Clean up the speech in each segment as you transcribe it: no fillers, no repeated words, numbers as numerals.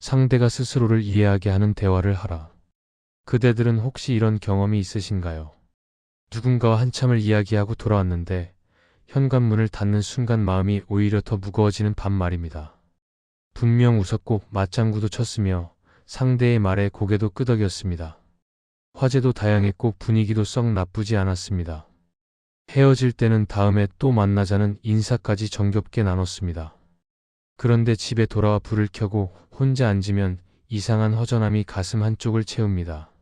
상대가 스스로를 이해하게 하는 대화를 하라. 그대들은 혹시 이런 경험이 있으신가요? 누군가와 한참을 이야기하고 돌아왔는데 현관문을 닫는 순간 마음이 오히려 더 무거워지는 반 말입니다. 분명 웃었고 맞장구도 쳤으며 상대의 말에 고개도 끄덕였습니다. 화제도 다양했고 분위기도 썩 나쁘지 않았습니다. 헤어질 때는 다음에 또 만나자는 인사까지 정겹게 나눴습니다. 그런데 집에 돌아와 불을 켜고 혼자 앉으면 이상한 허전함이 가슴 한쪽을 채웁니다.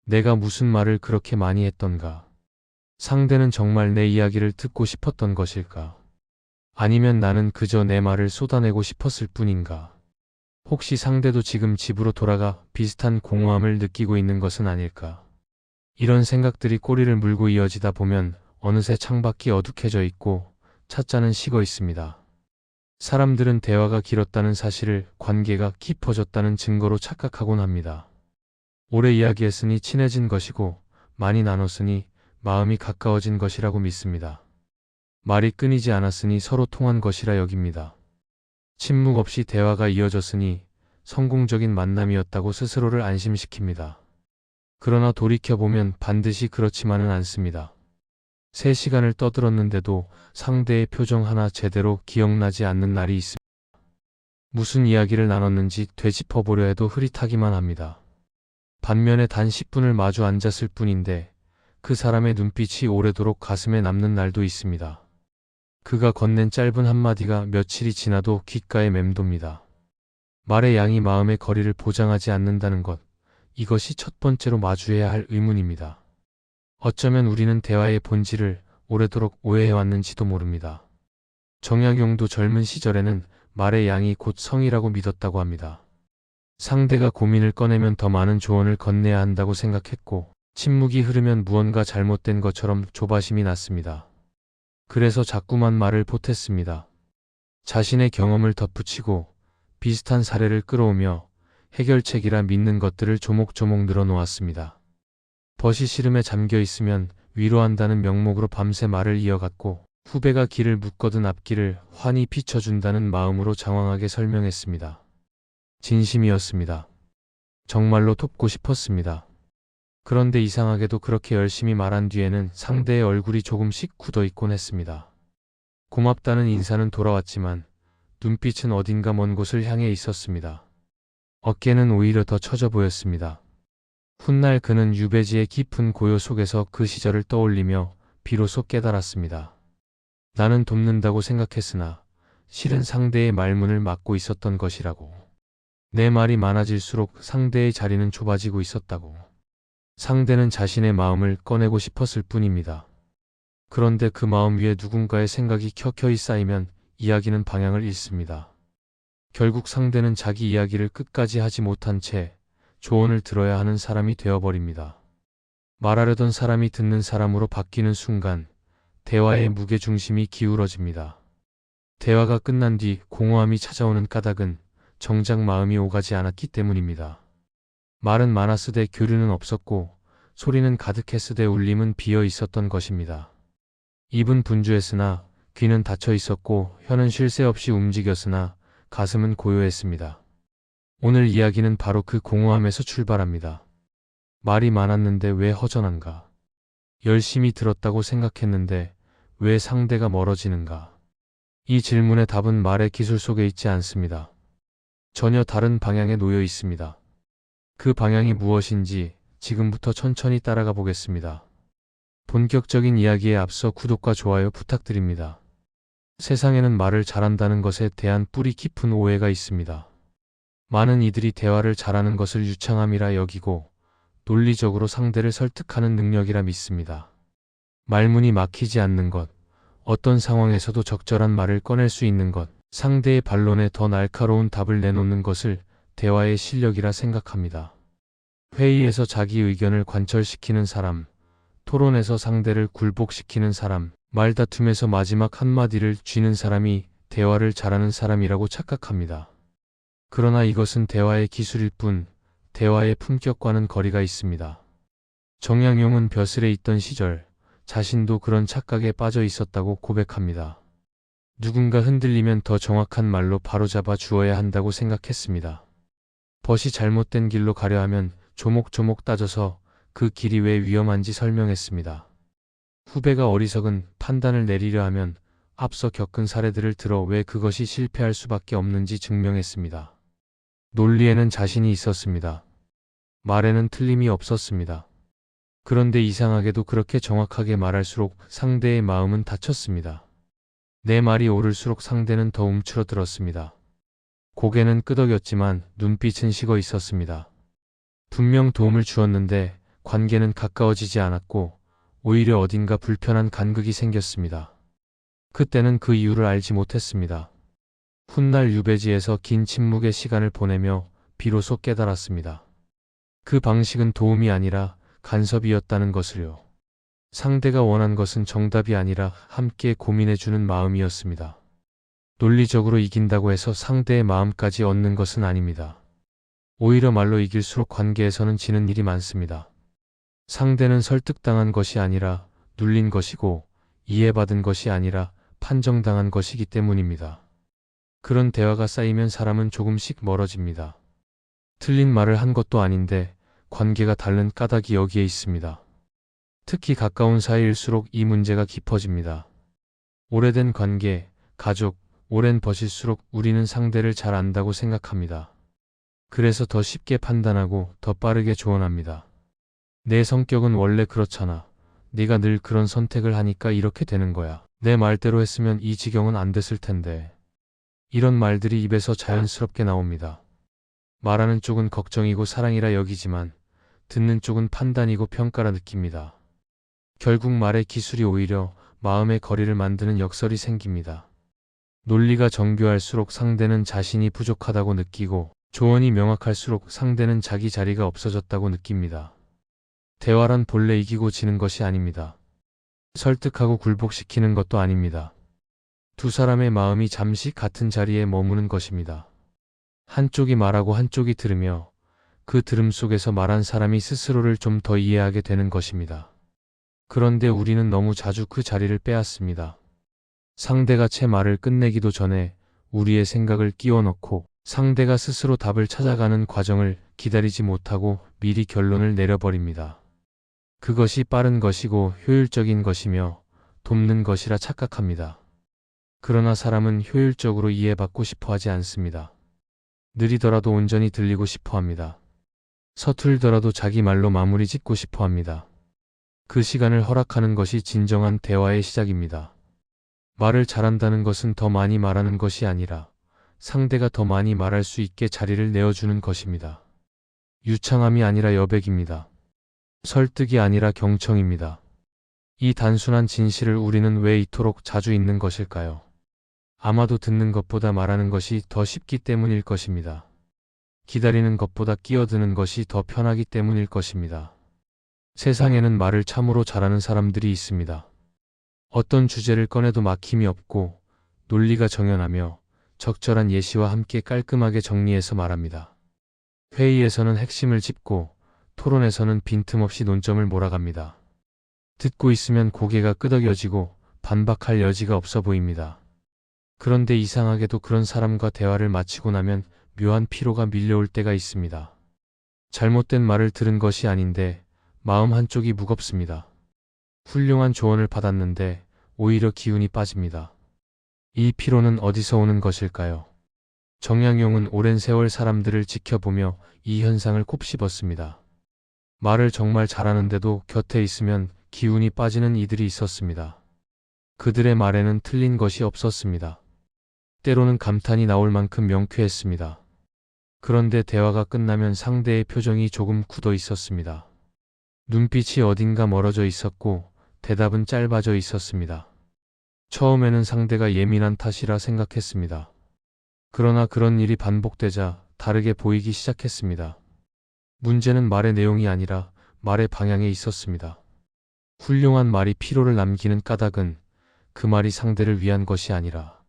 내가 무슨 말을 그렇게 많이 했던가? 상대는 정말 내 이야기를 듣고 싶었던 것일까? 아니면 나는 그저 내 말을 쏟아내고 싶었을 뿐인가? 혹시 상대도 지금 집으로 돌아가 비슷한 공허함을 느끼고 있는 것은 아닐까? 이런 생각들이 꼬리를 물고 이어지다 보면 어느새 창밖이 어둑해져 있고 찻잔은 식어 있습니다. 사람들은 대화가 길었다는 사실을 관계가 깊어졌다는 증거로 착각하곤 합니다. 오래 이야기했으니 친해진 것이고 많이 나눴으니 마음이 가까워진 것이라고 믿습니다. 말이 끊이지 않았으니 서로 통한 것이라 여깁니다. 침묵 없이 대화가 이어졌으니 성공적인 만남이었다고 스스로를 안심시킵니다. 그러나 돌이켜보면 반드시 그렇지만은 않습니다. 3시간을 떠들었는데도 상대의 표정 하나 제대로 기억나지 않는 날이 있습니다. 무슨 이야기를 나눴는지 되짚어보려 해도 흐릿하기만 합니다. 반면에 단 10분을 마주 앉았을 뿐인데 그 사람의 눈빛이 오래도록 가슴에 남는 날도 있습니다. 그가 건넨 짧은 한마디가 며칠이 지나도 귓가에 맴돕니다. 말의 양이 마음의 거리를 보장하지 않는다는 것, 이것이 첫 번째로 마주해야 할 의문입니다. 어쩌면 우리는 대화의 본질을 오래도록 오해해왔는지도 모릅니다. 정약용도 젊은 시절에는 말의 양이 곧 성이라고 믿었다고 합니다. 상대가 고민을 꺼내면 더 많은 조언을 건네야 한다고 생각했고 침묵이 흐르면 무언가 잘못된 것처럼 조바심이 났습니다. 그래서 자꾸만 말을 보탰습니다. 자신의 경험을 덧붙이고 비슷한 사례를 끌어오며 해결책이라 믿는 것들을 조목조목 늘어놓았습니다. 벗이 시름에 잠겨 있으면 위로한다는 명목으로 밤새 말을 이어갔고 후배가 길을 묻거든 앞길을 환히 비춰준다는 마음으로 장황하게 설명했습니다. 진심이었습니다. 정말로 돕고 싶었습니다. 그런데 이상하게도 그렇게 열심히 말한 뒤에는 상대의 얼굴이 조금씩 굳어있곤 했습니다. 고맙다는 인사는 돌아왔지만 눈빛은 어딘가 먼 곳을 향해 있었습니다. 어깨는 오히려 더 처져 보였습니다. 훗날 그는 유배지의 깊은 고요 속에서 그 시절을 떠올리며 비로소 깨달았습니다. 나는 돕는다고 생각했으나 실은 상대의 말문을 막고 있었던 것이라고. 내 말이 많아질수록 상대의 자리는 좁아지고 있었다고. 상대는 자신의 마음을 꺼내고 싶었을 뿐입니다. 그런데 그 마음 위에 누군가의 생각이 켜켜이 쌓이면 이야기는 방향을 잃습니다. 결국 상대는 자기 이야기를 끝까지 하지 못한 채 조언을 들어야 하는 사람이 되어버립니다. 말하려던 사람이 듣는 사람으로 바뀌는 순간 대화의 무게중심이 기울어집니다. 대화가 끝난 뒤 공허함이 찾아오는 까닭은 정작 마음이 오가지 않았기 때문입니다. 말은 많았으되 교류는 없었고 소리는 가득했으되 울림은 비어 있었던 것입니다. 입은 분주했으나 귀는 닫혀 있었고 혀는 쉴 새 없이 움직였으나 가슴은 고요했습니다. 오늘 이야기는 바로 그 공허함에서 출발합니다. 말이 많았는데 왜 허전한가? 열심히 들었다고 생각했는데 왜 상대가 멀어지는가? 이 질문의 답은 말의 기술 속에 있지 않습니다. 전혀 다른 방향에 놓여 있습니다. 그 방향이 무엇인지 지금부터 천천히 따라가 보겠습니다. 본격적인 이야기에 앞서 구독과 좋아요 부탁드립니다. 세상에는 말을 잘한다는 것에 대한 뿌리 깊은 오해가 있습니다. 많은 이들이 대화를 잘하는 것을 유창함이라 여기고 논리적으로 상대를 설득하는 능력이라 믿습니다. 말문이 막히지 않는 것, 어떤 상황에서도 적절한 말을 꺼낼 수 있는 것, 상대의 반론에 더 날카로운 답을 내놓는 것을 대화의 실력이라 생각합니다. 회의에서 자기 의견을 관철시키는 사람, 토론에서 상대를 굴복시키는 사람, 말다툼에서 마지막 한마디를 쥐는 사람이 대화를 잘하는 사람이라고 착각합니다. 그러나 이것은 대화의 기술일 뿐 대화의 품격과는 거리가 있습니다. 정약용은 벼슬에 있던 시절 자신도 그런 착각에 빠져 있었다고 고백합니다. 누군가 흔들리면 더 정확한 말로 바로잡아 주어야 한다고 생각했습니다. 벗이 잘못된 길로 가려 하면 조목조목 따져서 그 길이 왜 위험한지 설명했습니다. 후배가 어리석은 판단을 내리려 하면 앞서 겪은 사례들을 들어 왜 그것이 실패할 수밖에 없는지 증명했습니다. 논리에는 자신이 있었습니다. 말에는 틀림이 없었습니다. 그런데 이상하게도 그렇게 정확하게 말할수록 상대의 마음은 다쳤습니다. 내 말이 옳을수록 상대는 더 움츠러들었습니다. 고개는 끄덕였지만 눈빛은 식어 있었습니다. 분명 도움을 주었는데 관계는 가까워지지 않았고 오히려 어딘가 불편한 간극이 생겼습니다. 그때는 그 이유를 알지 못했습니다. 훗날 유배지에서 긴 침묵의 시간을 보내며 비로소 깨달았습니다. 그 방식은 도움이 아니라 간섭이었다는 것을요. 상대가 원한 것은 정답이 아니라 함께 고민해주는 마음이었습니다. 논리적으로 이긴다고 해서 상대의 마음까지 얻는 것은 아닙니다. 오히려 말로 이길수록 관계에서는 지는 일이 많습니다. 상대는 설득당한 것이 아니라 눌린 것이고 이해받은 것이 아니라 판정당한 것이기 때문입니다. 그런 대화가 쌓이면 사람은 조금씩 멀어집니다. 틀린 말을 한 것도 아닌데 관계가 다른 까닭이 여기에 있습니다. 특히 가까운 사이일수록 이 문제가 깊어집니다. 오래된 관계, 가족, 오랜 벗일수록 우리는 상대를 잘 안다고 생각합니다. 그래서 더 쉽게 판단하고 더 빠르게 조언합니다. 내 성격은 원래 그렇잖아. 네가 늘 그런 선택을 하니까 이렇게 되는 거야. 내 말대로 했으면 이 지경은 안 됐을 텐데. 이런 말들이 입에서 자연스럽게 나옵니다. 말하는 쪽은 걱정이고 사랑이라 여기지만 듣는 쪽은 판단이고 평가라 느낍니다. 결국 말의 기술이 오히려 마음의 거리를 만드는 역설이 생깁니다. 논리가 정교할수록 상대는 자신이 부족하다고 느끼고 조언이 명확할수록 상대는 자기 자리가 없어졌다고 느낍니다. 대화란 본래 이기고 지는 것이 아닙니다. 설득하고 굴복시키는 것도 아닙니다. 두 사람의 마음이 잠시 같은 자리에 머무는 것입니다. 한쪽이 말하고 한쪽이 들으며 그 들음 속에서 말한 사람이 스스로를 좀 더 이해하게 되는 것입니다. 그런데 우리는 너무 자주 그 자리를 빼앗습니다. 상대가 채 말을 끝내기도 전에 우리의 생각을 끼워 넣고 상대가 스스로 답을 찾아가는 과정을 기다리지 못하고 미리 결론을 내려버립니다. 그것이 빠른 것이고 효율적인 것이며 돕는 것이라 착각합니다. 그러나 사람은 효율적으로 이해받고 싶어 하지 않습니다. 느리더라도 온전히 들리고 싶어 합니다. 서툴더라도 자기 말로 마무리 짓고 싶어 합니다. 그 시간을 허락하는 것이 진정한 대화의 시작입니다. 말을 잘한다는 것은 더 많이 말하는 것이 아니라 상대가 더 많이 말할 수 있게 자리를 내어주는 것입니다. 유창함이 아니라 여백입니다. 설득이 아니라 경청입니다. 이 단순한 진실을 우리는 왜 이토록 자주 잊는 것일까요? 아마도 듣는 것보다 말하는 것이 더 쉽기 때문일 것입니다. 기다리는 것보다 끼어드는 것이 더 편하기 때문일 것입니다. 세상에는 말을 참으로 잘하는 사람들이 있습니다. 어떤 주제를 꺼내도 막힘이 없고 논리가 정연하며 적절한 예시와 함께 깔끔하게 정리해서 말합니다. 회의에서는 핵심을 짚고 토론에서는 빈틈없이 논점을 몰아갑니다. 듣고 있으면 고개가 끄덕여지고 반박할 여지가 없어 보입니다. 그런데 이상하게도 그런 사람과 대화를 마치고 나면 묘한 피로가 밀려올 때가 있습니다. 잘못된 말을 들은 것이 아닌데 마음 한쪽이 무겁습니다. 훌륭한 조언을 받았는데 오히려 기운이 빠집니다. 이 피로는 어디서 오는 것일까요? 정약용은 오랜 세월 사람들을 지켜보며 이 현상을 곱씹었습니다. 말을 정말 잘하는데도 곁에 있으면 기운이 빠지는 이들이 있었습니다. 그들의 말에는 틀린 것이 없었습니다. 때로는 감탄이 나올 만큼 명쾌했습니다. 그런데 대화가 끝나면 상대의 표정이 조금 굳어 있었습니다. 눈빛이 어딘가 멀어져 있었고 대답은 짧아져 있었습니다. 처음에는 상대가 예민한 탓이라 생각했습니다. 그러나 그런 일이 반복되자 다르게 보이기 시작했습니다. 문제는 말의 내용이 아니라 말의 방향에 있었습니다. 훌륭한 말이 피로를 남기는 까닭은 그 말이 상대를 위한 것이 아니라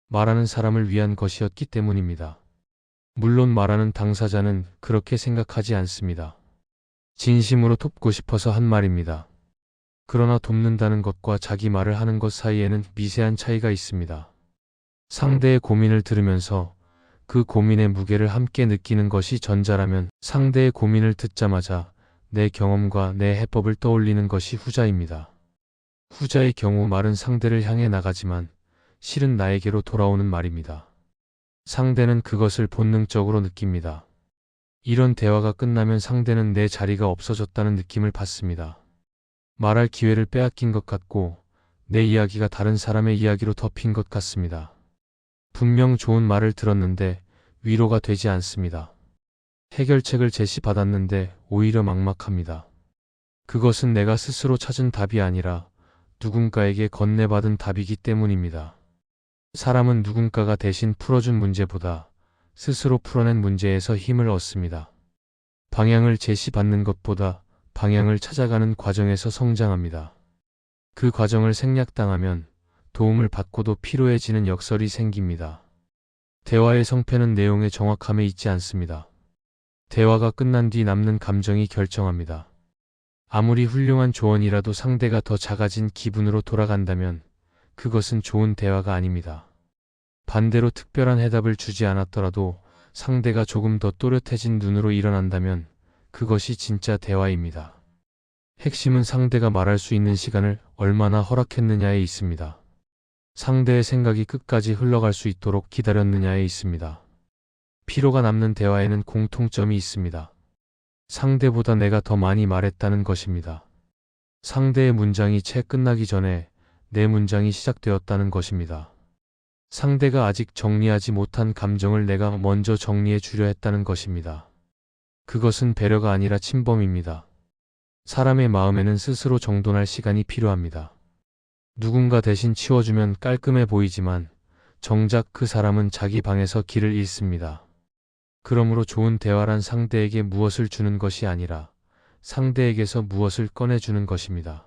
말하는 사람을 위한 것이었기 때문입니다. 물론 말하는 당사자는 그렇게 생각하지 않습니다. 진심으로 돕고 싶어서 한 말입니다. 그러나 돕는다는 것과 자기 말을 하는 것 사이에는 미세한 차이가 있습니다. 상대의 고민을 들으면서 그 고민의 무게를 함께 느끼는 것이 전자라면 상대의 고민을 듣자마자 내 경험과 내 해법을 떠올리는 것이 후자입니다. 후자의 경우 말은 상대를 향해 나가지만 실은 나에게로 돌아오는 말입니다. 상대는 그것을 본능적으로 느낍니다. 이런 대화가 끝나면 상대는 내 자리가 없어졌다는 느낌을 받습니다. 말할 기회를 빼앗긴 것 같고 내 이야기가 다른 사람의 이야기로 덮인 것 같습니다. 분명 좋은 말을 들었는데 위로가 되지 않습니다. 해결책을 제시받았는데 오히려 막막합니다. 그것은 내가 스스로 찾은 답이 아니라 누군가에게 건네받은 답이기 때문입니다. 사람은 누군가가 대신 풀어준 문제보다 스스로 풀어낸 문제에서 힘을 얻습니다. 방향을 제시받는 것보다 방향을 찾아가는 과정에서 성장합니다. 그 과정을 생략당하면 도움을 받고도 피로해지는 역설이 생깁니다. 대화의 성패는 내용의 정확함에 있지 않습니다. 대화가 끝난 뒤 남는 감정이 결정합니다. 아무리 훌륭한 조언이라도 상대가 더 작아진 기분으로 돌아간다면 그것은 좋은 대화가 아닙니다. 반대로 특별한 해답을 주지 않았더라도 상대가 조금 더 또렷해진 눈으로 일어난다면 그것이 진짜 대화입니다. 핵심은 상대가 말할 수 있는 시간을 얼마나 허락했느냐에 있습니다. 상대의 생각이 끝까지 흘러갈 수 있도록 기다렸느냐에 있습니다. 피로가 남는 대화에는 공통점이 있습니다. 상대보다 내가 더 많이 말했다는 것입니다. 상대의 문장이 채 끝나기 전에 내 문장이 시작되었다는 것입니다. 상대가 아직 정리하지 못한 감정을 내가 먼저 정리해 주려 했다는 것입니다. 그것은 배려가 아니라 침범입니다. 사람의 마음에는 스스로 정돈할 시간이 필요합니다. 누군가 대신 치워주면 깔끔해 보이지만 정작 그 사람은 자기 방에서 길을 잃습니다. 그러므로 좋은 대화란 상대에게 무엇을 주는 것이 아니라 상대에게서 무엇을 꺼내주는 것입니다.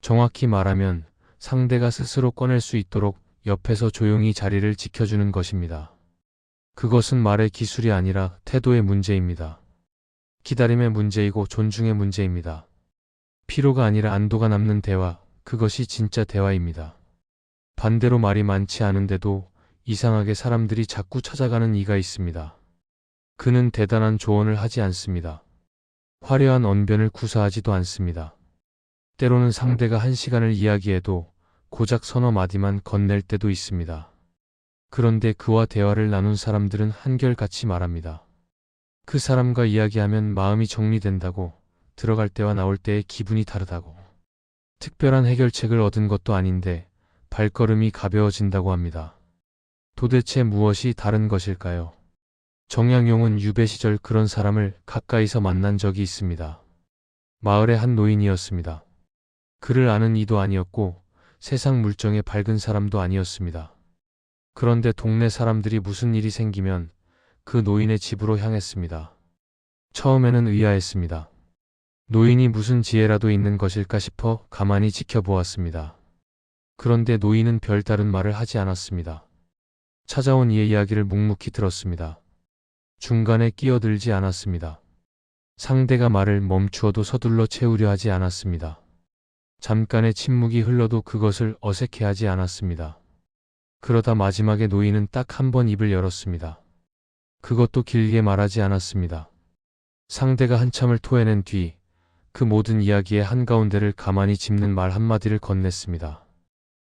정확히 말하면 상대가 스스로 꺼낼 수 있도록 옆에서 조용히 자리를 지켜주는 것입니다. 그것은 말의 기술이 아니라 태도의 문제입니다. 기다림의 문제이고 존중의 문제입니다. 피로가 아니라 안도가 남는 대화, 그것이 진짜 대화입니다. 반대로 말이 많지 않은데도 이상하게 사람들이 자꾸 찾아가는 이가 있습니다. 그는 대단한 조언을 하지 않습니다. 화려한 언변을 구사하지도 않습니다. 때로는 상대가 1시간을 이야기해도 고작 서너 마디만 건넬 때도 있습니다. 그런데 그와 대화를 나눈 사람들은 한결같이 말합니다. 그 사람과 이야기하면 마음이 정리된다고, 들어갈 때와 나올 때의 기분이 다르다고. 특별한 해결책을 얻은 것도 아닌데 발걸음이 가벼워진다고 합니다. 도대체 무엇이 다른 것일까요? 정약용은 유배 시절 그런 사람을 가까이서 만난 적이 있습니다. 마을의 한 노인이었습니다. 그를 아는 이도 아니었고 세상 물정에 밝은 사람도 아니었습니다. 그런데 동네 사람들이 무슨 일이 생기면 그 노인의 집으로 향했습니다. 처음에는 의아했습니다. 노인이 무슨 지혜라도 있는 것일까 싶어 가만히 지켜보았습니다. 그런데 노인은 별다른 말을 하지 않았습니다. 찾아온 이의 이야기를 묵묵히 들었습니다. 중간에 끼어들지 않았습니다. 상대가 말을 멈추어도 서둘러 채우려 하지 않았습니다. 잠깐의 침묵이 흘러도 그것을 어색해하지 않았습니다. 그러다 마지막에 노인은 딱 한 번 입을 열었습니다. 그것도 길게 말하지 않았습니다. 상대가 한참을 토해낸 뒤 그 모든 이야기의 한가운데를 가만히 짚는 말 한마디를 건넸습니다.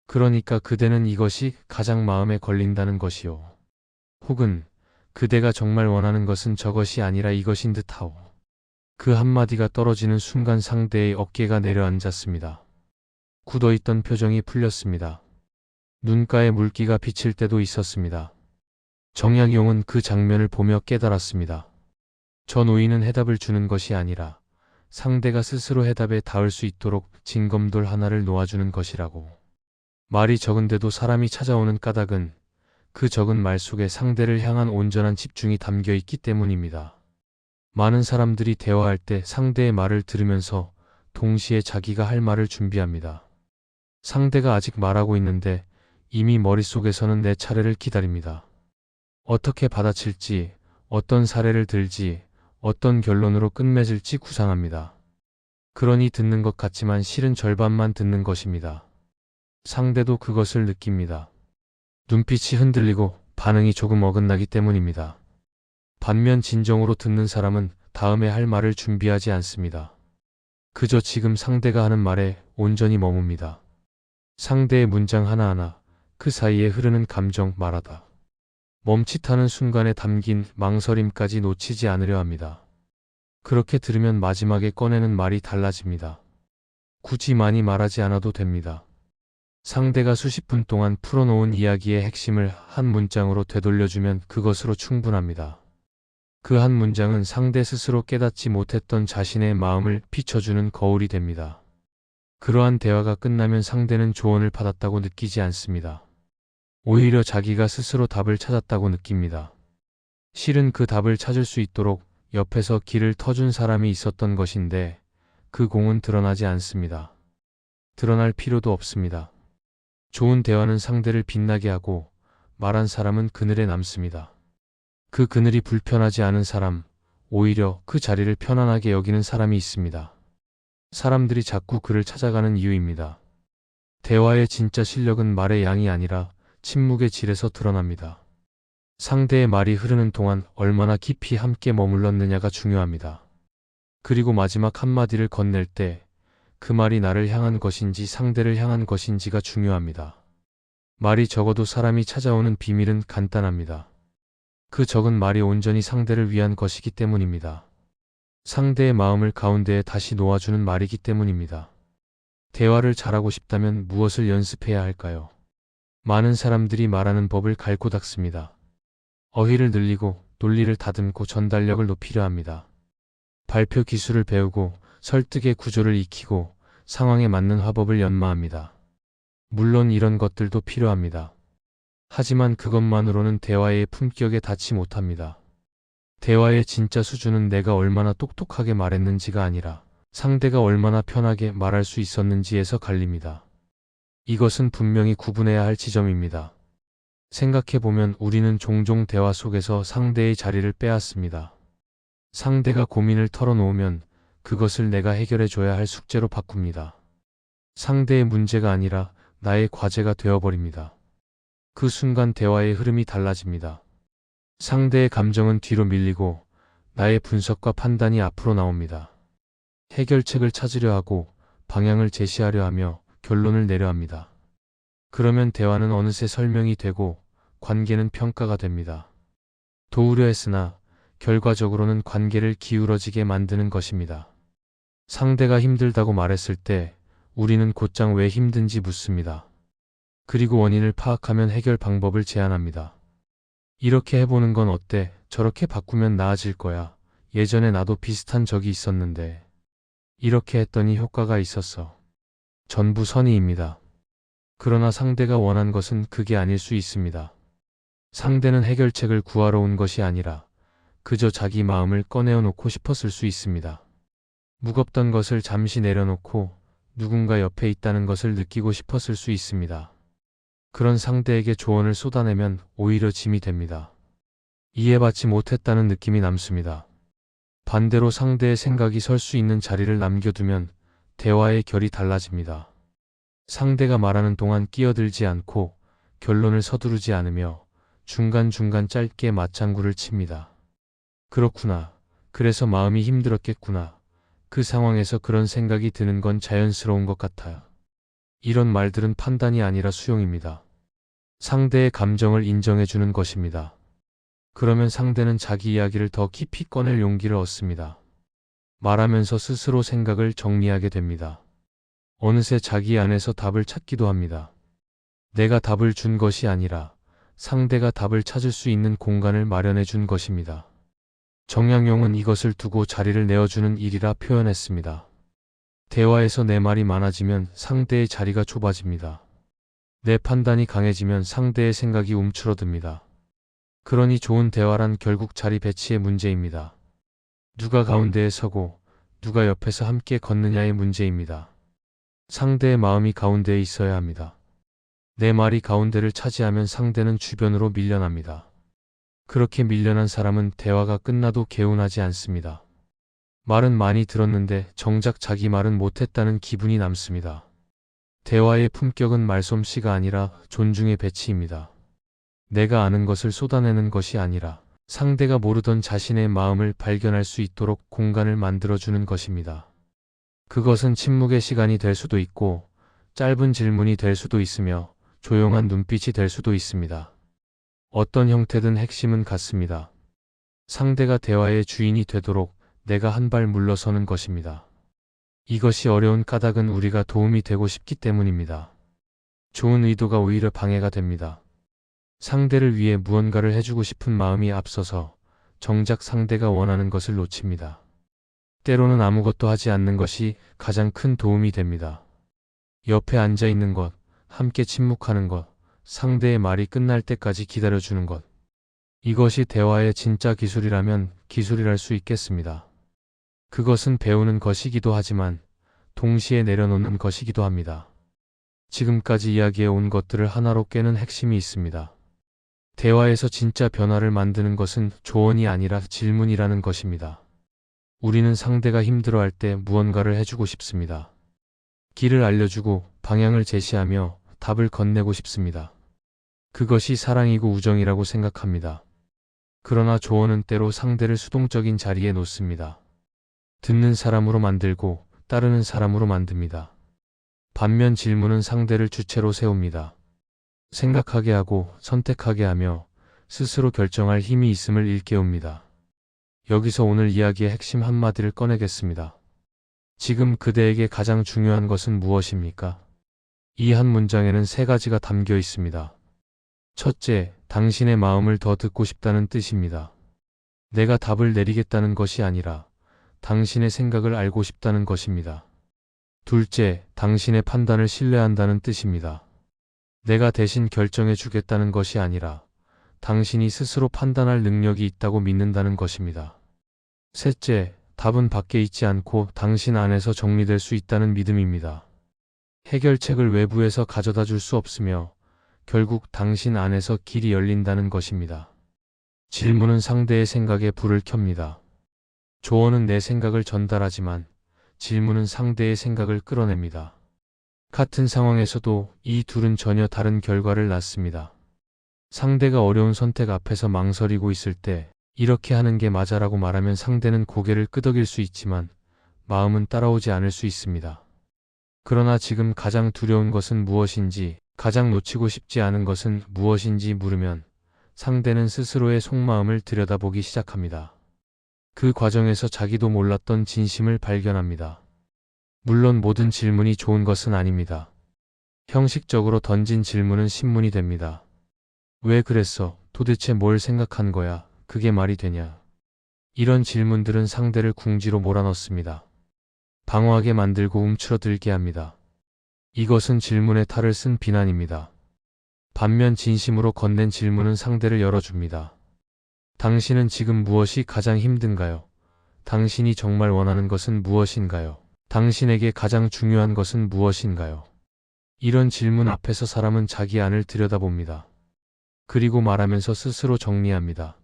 그러니까 그대는 이것이 가장 마음에 걸린다는 것이요. 혹은 그대가 정말 원하는 것은 저것이 아니라 이것인 듯하오. 그 한마디가 떨어지는 순간 상대의 어깨가 내려앉았습니다. 굳어있던 표정이 풀렸습니다. 눈가에 물기가 비칠 때도 있었습니다. 정약용은 그 장면을 보며 깨달았습니다. 저 노인은 해답을 주는 것이 아니라 상대가 스스로 해답에 닿을 수 있도록 징검돌 하나를 놓아주는 것이라고. 말이 적은데도 사람이 찾아오는 까닭은 그 적은 말 속에 상대를 향한 온전한 집중이 담겨 있기 때문입니다. 많은 사람들이 대화할 때 상대의 말을 들으면서 동시에 자기가 할 말을 준비합니다. 상대가 아직 말하고 있는데 이미 머릿속에서는 내 차례를 기다립니다. 어떻게 받아칠지, 어떤 사례를 들지, 어떤 결론으로 끝맺을지 구상합니다. 그러니 듣는 것 같지만 실은 절반만 듣는 것입니다. 상대도 그것을 느낍니다. 눈빛이 흔들리고 반응이 조금 어긋나기 때문입니다. 반면 진정으로 듣는 사람은 다음에 할 말을 준비하지 않습니다. 그저 지금 상대가 하는 말에 온전히 머뭅니다. 상대의 문장 하나하나, 그 사이에 흐르는 감정 말하다. 멈칫하는 순간에 담긴 망설임까지 놓치지 않으려 합니다. 그렇게 들으면 마지막에 꺼내는 말이 달라집니다. 굳이 많이 말하지 않아도 됩니다. 상대가 수십 분 동안 풀어놓은 이야기의 핵심을 한 문장으로 되돌려주면 그것으로 충분합니다. 그 한 문장은 상대 스스로 깨닫지 못했던 자신의 마음을 비춰주는 거울이 됩니다. 그러한 대화가 끝나면 상대는 조언을 받았다고 느끼지 않습니다. 오히려 자기가 스스로 답을 찾았다고 느낍니다. 실은 그 답을 찾을 수 있도록 옆에서 길을 터준 사람이 있었던 것인데 그 공은 드러나지 않습니다. 드러날 필요도 없습니다. 좋은 대화는 상대를 빛나게 하고 말한 사람은 그늘에 남습니다. 그 그늘이 불편하지 않은 사람, 오히려 그 자리를 편안하게 여기는 사람이 있습니다. 사람들이 자꾸 그를 찾아가는 이유입니다. 대화의 진짜 실력은 말의 양이 아니라 침묵의 질에서 드러납니다. 상대의 말이 흐르는 동안 얼마나 깊이 함께 머물렀느냐가 중요합니다. 그리고 마지막 한마디를 건넬 때 그 말이 나를 향한 것인지 상대를 향한 것인지가 중요합니다. 말이 적어도 사람이 찾아오는 비밀은 간단합니다. 그 적은 말이 온전히 상대를 위한 것이기 때문입니다. 상대의 마음을 가운데에 다시 놓아주는 말이기 때문입니다. 대화를 잘하고 싶다면 무엇을 연습해야 할까요? 많은 사람들이 말하는 법을 갈고 닦습니다. 어휘를 늘리고 논리를 다듬고 전달력을 높이려 합니다. 발표 기술을 배우고 설득의 구조를 익히고 상황에 맞는 화법을 연마합니다. 물론 이런 것들도 필요합니다. 하지만 그것만으로는 대화의 품격에 닿지 못합니다. 대화의 진짜 수준은 내가 얼마나 똑똑하게 말했는지가 아니라 상대가 얼마나 편하게 말할 수 있었는지에서 갈립니다. 이것은 분명히 구분해야 할 지점입니다. 생각해보면 우리는 종종 대화 속에서 상대의 자리를 빼앗습니다. 상대가 고민을 털어놓으면 그것을 내가 해결해줘야 할 숙제로 바꿉니다. 상대의 문제가 아니라 나의 과제가 되어버립니다. 그 순간 대화의 흐름이 달라집니다. 상대의 감정은 뒤로 밀리고 나의 분석과 판단이 앞으로 나옵니다. 해결책을 찾으려 하고 방향을 제시하려 하며 결론을 내려 합니다. 그러면 대화는 어느새 설명이 되고 관계는 평가가 됩니다. 도우려 했으나 결과적으로는 관계를 기울어지게 만드는 것입니다. 상대가 힘들다고 말했을 때 우리는 곧장 왜 힘든지 묻습니다. 그리고 원인을 파악하면 해결 방법을 제안합니다. 이렇게 해보는 건 어때? 저렇게 바꾸면 나아질 거야. 예전에 나도 비슷한 적이 있었는데 이렇게 했더니 효과가 있었어. 전부 선의입니다. 그러나 상대가 원한 것은 그게 아닐 수 있습니다. 상대는 해결책을 구하러 온 것이 아니라 그저 자기 마음을 꺼내어 놓고 싶었을 수 있습니다. 무겁던 것을 잠시 내려놓고 누군가 옆에 있다는 것을 느끼고 싶었을 수 있습니다. 그런 상대에게 조언을 쏟아내면 오히려 짐이 됩니다. 이해받지 못했다는 느낌이 남습니다. 반대로 상대의 생각이 설 수 있는 자리를 남겨두면 대화의 결이 달라집니다. 상대가 말하는 동안 끼어들지 않고 결론을 서두르지 않으며 중간중간 짧게 맞장구를 칩니다. 그렇구나. 그래서 마음이 힘들었겠구나. 그 상황에서 그런 생각이 드는 건 자연스러운 것 같아요. 이런 말들은 판단이 아니라 수용입니다. 상대의 감정을 인정해주는 것입니다. 그러면 상대는 자기 이야기를 더 깊이 꺼낼 용기를 얻습니다. 말하면서 스스로 생각을 정리하게 됩니다. 어느새 자기 안에서 답을 찾기도 합니다. 내가 답을 준 것이 아니라 상대가 답을 찾을 수 있는 공간을 마련해 준 것입니다. 정약용은 이것을 두고 자리를 내어주는 일이라 표현했습니다. 대화에서 내 말이 많아지면 상대의 자리가 좁아집니다. 내 판단이 강해지면 상대의 생각이 움츠러듭니다. 그러니 좋은 대화란 결국 자리 배치의 문제입니다. 누가 가운데에 서고 누가 옆에서 함께 걷느냐의 문제입니다. 상대의 마음이 가운데에 있어야 합니다. 내 말이 가운데를 차지하면 상대는 주변으로 밀려납니다. 그렇게 밀려난 사람은 대화가 끝나도 개운하지 않습니다. 말은 많이 들었는데 정작 자기 말은 못했다는 기분이 남습니다. 대화의 품격은 말솜씨가 아니라 존중의 배치입니다. 내가 아는 것을 쏟아내는 것이 아니라 상대가 모르던 자신의 마음을 발견할 수 있도록 공간을 만들어주는 것입니다. 그것은 침묵의 시간이 될 수도 있고 짧은 질문이 될 수도 있으며 조용한 눈빛이 될 수도 있습니다. 어떤 형태든 핵심은 같습니다. 상대가 대화의 주인이 되도록 내가 한 발 물러서는 것입니다. 이것이 어려운 까닭은 우리가 도움이 되고 싶기 때문입니다. 좋은 의도가 오히려 방해가 됩니다. 상대를 위해 무언가를 해주고 싶은 마음이 앞서서 정작 상대가 원하는 것을 놓칩니다. 때로는 아무것도 하지 않는 것이 가장 큰 도움이 됩니다. 옆에 앉아 있는 것, 함께 침묵하는 것, 상대의 말이 끝날 때까지 기다려주는 것. 이것이 대화의 진짜 기술이라면 기술이랄 수 있겠습니다. 그것은 배우는 것이기도 하지만 동시에 내려놓는 것이기도 합니다. 지금까지 이야기해 온 것들을 하나로 깨는 핵심이 있습니다. 대화에서 진짜 변화를 만드는 것은 조언이 아니라 질문이라는 것입니다. 우리는 상대가 힘들어할 때 무언가를 해주고 싶습니다. 길을 알려주고 방향을 제시하며 답을 건네고 싶습니다. 그것이 사랑이고 우정이라고 생각합니다. 그러나 조언은 때로 상대를 수동적인 자리에 놓습니다. 듣는 사람으로 만들고 따르는 사람으로 만듭니다. 반면 질문은 상대를 주체로 세웁니다. 생각하게 하고 선택하게 하며 스스로 결정할 힘이 있음을 일깨웁니다. 여기서 오늘 이야기의 핵심 한마디를 꺼내겠습니다. 지금 그대에게 가장 중요한 것은 무엇입니까? 이 한 문장에는 3가지가 담겨 있습니다. 첫째, 당신의 마음을 더 듣고 싶다는 뜻입니다. 내가 답을 내리겠다는 것이 아니라 당신의 생각을 알고 싶다는 것입니다. 둘째, 당신의 판단을 신뢰한다는 뜻입니다. 내가 대신 결정해 주겠다는 것이 아니라 당신이 스스로 판단할 능력이 있다고 믿는다는 것입니다. 셋째, 답은 밖에 있지 않고 당신 안에서 정리될 수 있다는 믿음입니다. 해결책을 외부에서 가져다 줄 수 없으며 결국 당신 안에서 길이 열린다는 것입니다. 질문은 상대의 생각에 불을 켭니다. 조언은 내 생각을 전달하지만 질문은 상대의 생각을 끌어냅니다. 같은 상황에서도 이 둘은 전혀 다른 결과를 낳습니다. 상대가 어려운 선택 앞에서 망설이고 있을 때 이렇게 하는 게 맞아라고 말하면 상대는 고개를 끄덕일 수 있지만 마음은 따라오지 않을 수 있습니다. 그러나 지금 가장 두려운 것은 무엇인지, 가장 놓치고 싶지 않은 것은 무엇인지 물으면 상대는 스스로의 속마음을 들여다보기 시작합니다. 그 과정에서 자기도 몰랐던 진심을 발견합니다. 물론 모든 질문이 좋은 것은 아닙니다. 형식적으로 던진 질문은 신문이 됩니다. 왜 그랬어? 도대체 뭘 생각한 거야? 그게 말이 되냐? 이런 질문들은 상대를 궁지로 몰아넣습니다. 방어하게 만들고 움츠러들게 합니다. 이것은 질문의 탈을 쓴 비난입니다. 반면 진심으로 건넨 질문은 상대를 열어줍니다. 당신은 지금 무엇이 가장 힘든가요? 당신이 정말 원하는 것은 무엇인가요? 당신에게 가장 중요한 것은 무엇인가요? 이런 질문 앞에서 사람은 자기 안을 들여다봅니다. 그리고 말하면서 스스로 정리합니다.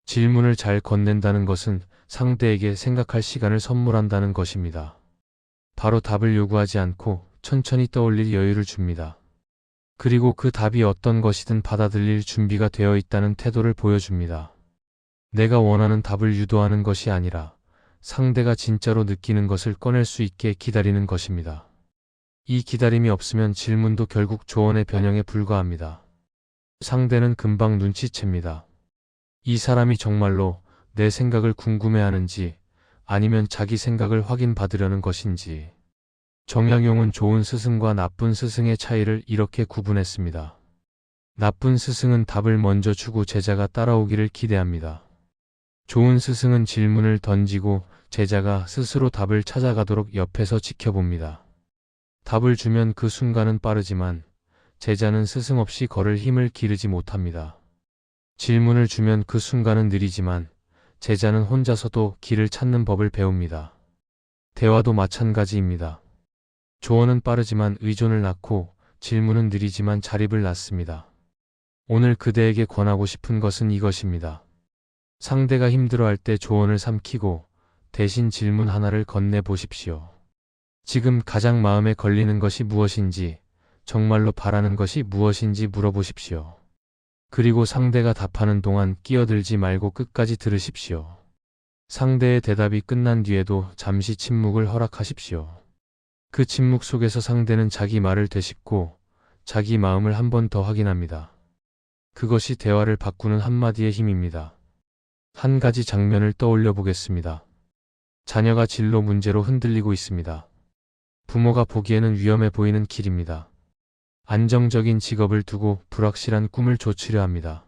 질문을 잘 건넨다는 것은 상대에게 생각할 시간을 선물한다는 것입니다. 바로 답을 요구하지 않고 천천히 떠올릴 여유를 줍니다. 그리고 그 답이 어떤 것이든 받아들일 준비가 되어 있다는 태도를 보여줍니다. 내가 원하는 답을 유도하는 것이 아니라 상대가 진짜로 느끼는 것을 꺼낼 수 있게 기다리는 것입니다. 이 기다림이 없으면 질문도 결국 조언의 변형에 불과합니다. 상대는 금방 눈치챕니다. 이 사람이 정말로 내 생각을 궁금해하는지 아니면 자기 생각을 확인받으려는 것인지. 정약용은 좋은 스승과 나쁜 스승의 차이를 이렇게 구분했습니다. 나쁜 스승은 답을 먼저 주고 제자가 따라오기를 기대합니다. 좋은 스승은 질문을 던지고 제자가 스스로 답을 찾아가도록 옆에서 지켜봅니다. 답을 주면 그 순간은 빠르지만 제자는 스승 없이 걸을 힘을 기르지 못합니다. 질문을 주면 그 순간은 느리지만 제자는 혼자서도 길을 찾는 법을 배웁니다. 대화도 마찬가지입니다. 조언은 빠르지만 의존을 낳고 질문은 느리지만 자립을 낳습니다. 오늘 그대에게 권하고 싶은 것은 이것입니다. 상대가 힘들어할 때 조언을 삼키고 대신 질문 하나를 건네보십시오. 지금 가장 마음에 걸리는 것이 무엇인지, 정말로 바라는 것이 무엇인지 물어보십시오. 그리고 상대가 답하는 동안 끼어들지 말고 끝까지 들으십시오. 상대의 대답이 끝난 뒤에도 잠시 침묵을 허락하십시오. 그 침묵 속에서 상대는 자기 말을 되짚고 자기 마음을 한 번 더 확인합니다. 그것이 대화를 바꾸는 한마디의 힘입니다. 한 가지 장면을 떠올려 보겠습니다. 자녀가 진로 문제로 흔들리고 있습니다. 부모가 보기에는 위험해 보이는 길입니다. 안정적인 직업을 두고 불확실한 꿈을 좇으려 합니다.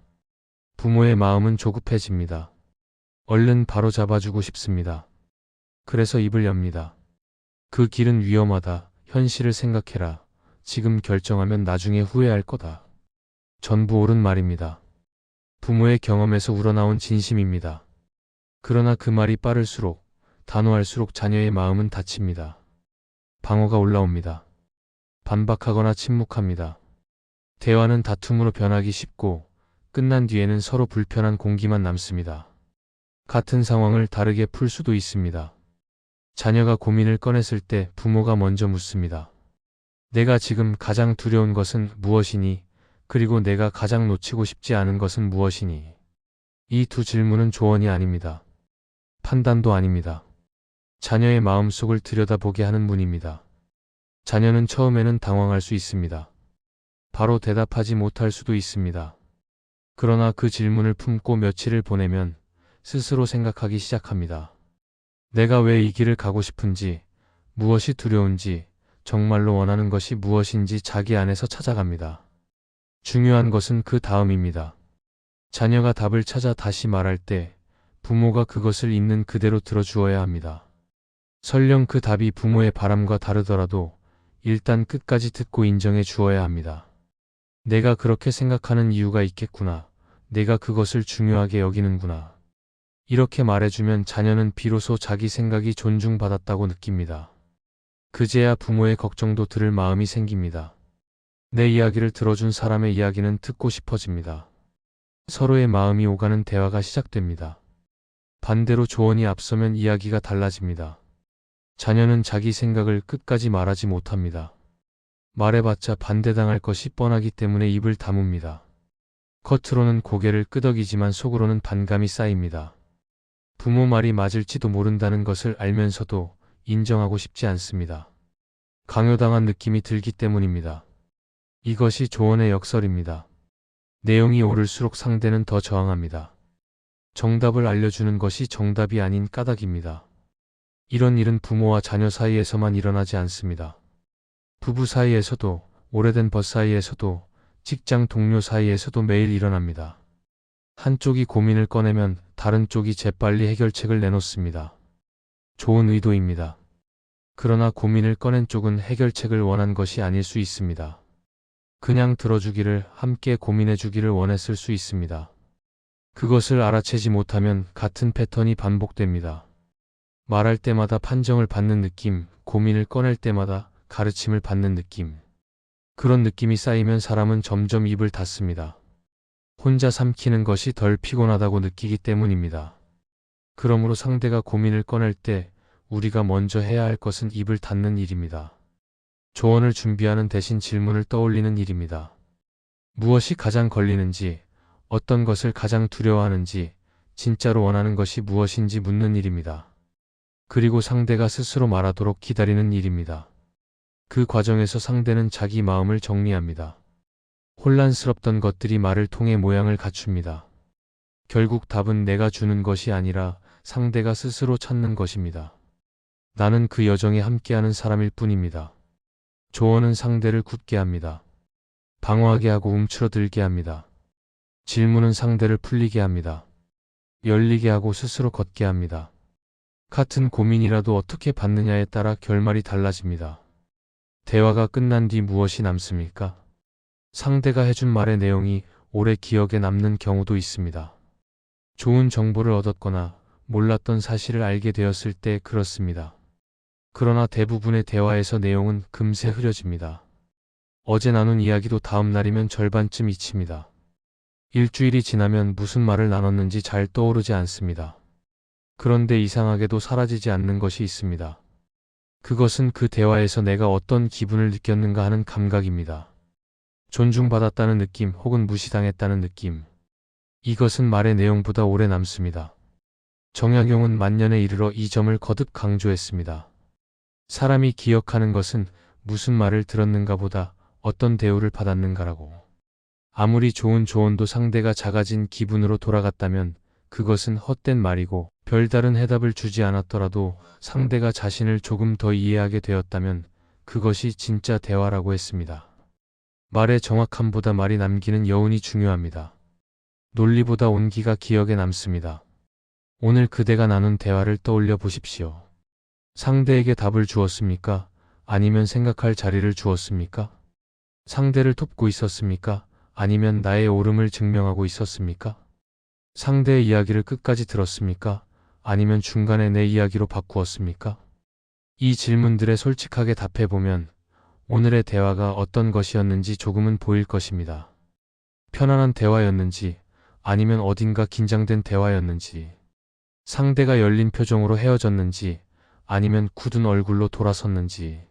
부모의 마음은 조급해집니다. 얼른 바로 잡아주고 싶습니다. 그래서 입을 엽니다. 그 길은 위험하다. 현실을 생각해라. 지금 결정하면 나중에 후회할 거다. 전부 옳은 말입니다. 부모의 경험에서 우러나온 진심입니다. 그러나 그 말이 빠를수록, 단호할수록 자녀의 마음은 다칩니다. 방어가 올라옵니다. 반박하거나 침묵합니다. 대화는 다툼으로 변하기 쉽고 끝난 뒤에는 서로 불편한 공기만 남습니다. 같은 상황을 다르게 풀 수도 있습니다. 자녀가 고민을 꺼냈을 때 부모가 먼저 묻습니다. 내가 지금 가장 두려운 것은 무엇이니? 그리고 내가 가장 놓치고 싶지 않은 것은 무엇이니? 이 두 질문은 조언이 아닙니다. 판단도 아닙니다. 자녀의 마음속을 들여다보게 하는 문입니다. 자녀는 처음에는 당황할 수 있습니다. 바로 대답하지 못할 수도 있습니다. 그러나 그 질문을 품고 며칠을 보내면 스스로 생각하기 시작합니다. 내가 왜 이 길을 가고 싶은지, 무엇이 두려운지, 정말로 원하는 것이 무엇인지 자기 안에서 찾아갑니다. 중요한 것은 그 다음입니다. 자녀가 답을 찾아 다시 말할 때 부모가 그것을 있는 그대로 들어주어야 합니다. 설령 그 답이 부모의 바람과 다르더라도 일단 끝까지 듣고 인정해 주어야 합니다. 내가 그렇게 생각하는 이유가 있겠구나. 내가 그것을 중요하게 여기는구나. 이렇게 말해주면 자녀는 비로소 자기 생각이 존중받았다고 느낍니다. 그제야 부모의 걱정도 들을 마음이 생깁니다. 내 이야기를 들어준 사람의 이야기는 듣고 싶어집니다. 서로의 마음이 오가는 대화가 시작됩니다. 반대로 조언이 앞서면 이야기가 달라집니다. 자녀는 자기 생각을 끝까지 말하지 못합니다. 말해봤자 반대당할 것이 뻔하기 때문에 입을 다뭅니다. 겉으로는 고개를 끄덕이지만 속으로는 반감이 쌓입니다. 부모 말이 맞을지도 모른다는 것을 알면서도 인정하고 싶지 않습니다. 강요당한 느낌이 들기 때문입니다. 이것이 조언의 역설입니다. 내용이 오를수록 상대는 더 저항합니다. 정답을 알려주는 것이 정답이 아닌 까닭입니다. 이런 일은 부모와 자녀 사이에서만 일어나지 않습니다. 부부 사이에서도, 오래된 벗 사이에서도, 직장 동료 사이에서도 매일 일어납니다. 한쪽이 고민을 꺼내면 다른 쪽이 재빨리 해결책을 내놓습니다. 좋은 의도입니다. 그러나 고민을 꺼낸 쪽은 해결책을 원한 것이 아닐 수 있습니다. 그냥 들어주기를, 함께 고민해주기를 원했을 수 있습니다. 그것을 알아채지 못하면 같은 패턴이 반복됩니다. 말할 때마다 판정을 받는 느낌, 고민을 꺼낼 때마다 가르침을 받는 느낌. 그런 느낌이 쌓이면 사람은 점점 입을 닫습니다. 혼자 삼키는 것이 덜 피곤하다고 느끼기 때문입니다. 그러므로 상대가 고민을 꺼낼 때 우리가 먼저 해야 할 것은 입을 닫는 일입니다. 조언을 준비하는 대신 질문을 떠올리는 일입니다. 무엇이 가장 걸리는지, 어떤 것을 가장 두려워하는지, 진짜로 원하는 것이 무엇인지 묻는 일입니다. 그리고 상대가 스스로 말하도록 기다리는 일입니다. 그 과정에서 상대는 자기 마음을 정리합니다. 혼란스럽던 것들이 말을 통해 모양을 갖춥니다. 결국 답은 내가 주는 것이 아니라 상대가 스스로 찾는 것입니다. 나는 그 여정에 함께하는 사람일 뿐입니다. 조언은 상대를 굳게 합니다. 방어하게 하고 움츠러들게 합니다. 질문은 상대를 풀리게 합니다. 열리게 하고 스스로 걷게 합니다. 같은 고민이라도 어떻게 받느냐에 따라 결말이 달라집니다. 대화가 끝난 뒤 무엇이 남습니까? 상대가 해준 말의 내용이 오래 기억에 남는 경우도 있습니다. 좋은 정보를 얻었거나 몰랐던 사실을 알게 되었을 때 그렇습니다. 그러나 대부분의 대화에서 내용은 금세 흐려집니다. 어제 나눈 이야기도 다음 날이면 절반쯤 잊힙니다. 일주일이 지나면 무슨 말을 나눴는지 잘 떠오르지 않습니다. 그런데 이상하게도 사라지지 않는 것이 있습니다. 그것은 그 대화에서 내가 어떤 기분을 느꼈는가 하는 감각입니다. 존중받았다는 느낌 혹은 무시당했다는 느낌. 이것은 말의 내용보다 오래 남습니다. 정약용은 만년에 이르러 이 점을 거듭 강조했습니다. 사람이 기억하는 것은 무슨 말을 들었는가 보다 어떤 대우를 받았는가라고. 아무리 좋은 조언도 상대가 작아진 기분으로 돌아갔다면 그것은 헛된 말이고, 별다른 해답을 주지 않았더라도 상대가 자신을 조금 더 이해하게 되었다면 그것이 진짜 대화라고 했습니다. 말의 정확함보다 말이 남기는 여운이 중요합니다. 논리보다 온기가 기억에 남습니다. 오늘 그대가 나눈 대화를 떠올려 보십시오. 상대에게 답을 주었습니까? 아니면 생각할 자리를 주었습니까? 상대를 돕고 있었습니까? 아니면 나의 옳음을 증명하고 있었습니까? 상대의 이야기를 끝까지 들었습니까? 아니면 중간에 내 이야기로 바꾸었습니까? 이 질문들에 솔직하게 답해보면 오늘의 대화가 어떤 것이었는지 조금은 보일 것입니다. 편안한 대화였는지, 아니면 어딘가 긴장된 대화였는지, 상대가 열린 표정으로 헤어졌는지, 아니면 굳은 얼굴로 돌아섰는지.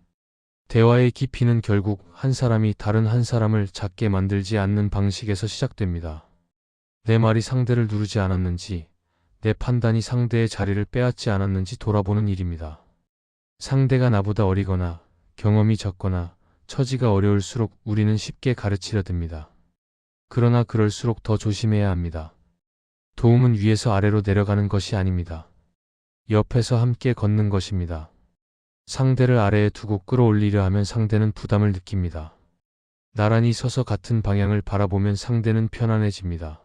대화의 깊이는 결국 한 사람이 다른 한 사람을 작게 만들지 않는 방식에서 시작됩니다. 내 말이 상대를 누르지 않았는지, 내 판단이 상대의 자리를 빼앗지 않았는지 돌아보는 일입니다. 상대가 나보다 어리거나 경험이 적거나 처지가 어려울수록 우리는 쉽게 가르치려 듭니다. 그러나 그럴수록 더 조심해야 합니다. 도움은 위에서 아래로 내려가는 것이 아닙니다. 옆에서 함께 걷는 것입니다. 상대를 아래에 두고 끌어올리려 하면 상대는 부담을 느낍니다. 나란히 서서 같은 방향을 바라보면 상대는 편안해집니다.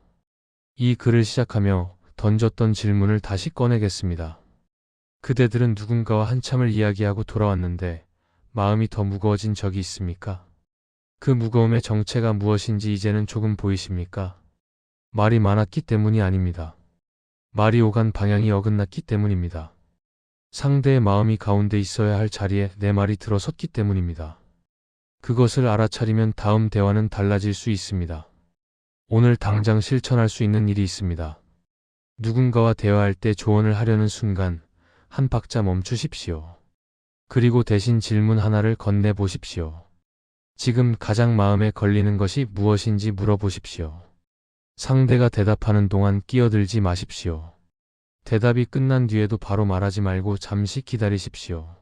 이 글을 시작하며 던졌던 질문을 다시 꺼내겠습니다. 그대들은 누군가와 한참을 이야기하고 돌아왔는데 마음이 더 무거워진 적이 있습니까? 그 무거움의 정체가 무엇인지 이제는 조금 보이십니까? 말이 많았기 때문이 아닙니다. 말이 오간 방향이 어긋났기 때문입니다. 상대의 마음이 가운데 있어야 할 자리에 내 말이 들어섰기 때문입니다. 그것을 알아차리면 다음 대화는 달라질 수 있습니다. 오늘 당장 실천할 수 있는 일이 있습니다. 누군가와 대화할 때 조언을 하려는 순간 한 박자 멈추십시오. 그리고 대신 질문 하나를 건네보십시오. 지금 가장 마음에 걸리는 것이 무엇인지 물어보십시오. 상대가 대답하는 동안 끼어들지 마십시오. 대답이 끝난 뒤에도 바로 말하지 말고 잠시 기다리십시오.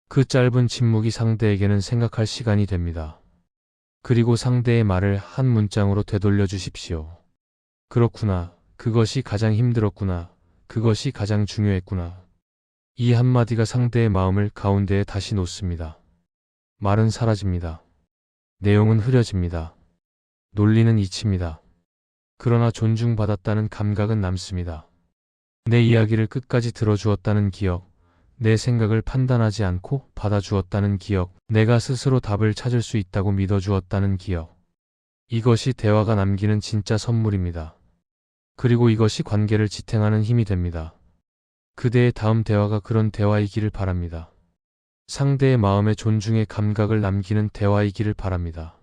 그 짧은 침묵이 상대에게는 생각할 시간이 됩니다. 그리고 상대의 말을 한 문장으로 되돌려 주십시오. 그렇구나. 그것이 가장 힘들었구나. 그것이 가장 중요했구나. 이 한마디가 상대의 마음을 가운데에 다시 놓습니다. 말은 사라집니다. 내용은 흐려집니다. 논리는 잊힙니다. 그러나 존중받았다는 감각은 남습니다. 내 이야기를 끝까지 들어주었다는 기억, 내 생각을 판단하지 않고 받아주었다는 기억, 내가 스스로 답을 찾을 수 있다고 믿어주었다는 기억. 이것이 대화가 남기는 진짜 선물입니다. 그리고 이것이 관계를 지탱하는 힘이 됩니다. 그대의 다음 대화가 그런 대화이기를 바랍니다. 상대의 마음에 존중의 감각을 남기는 대화이기를 바랍니다.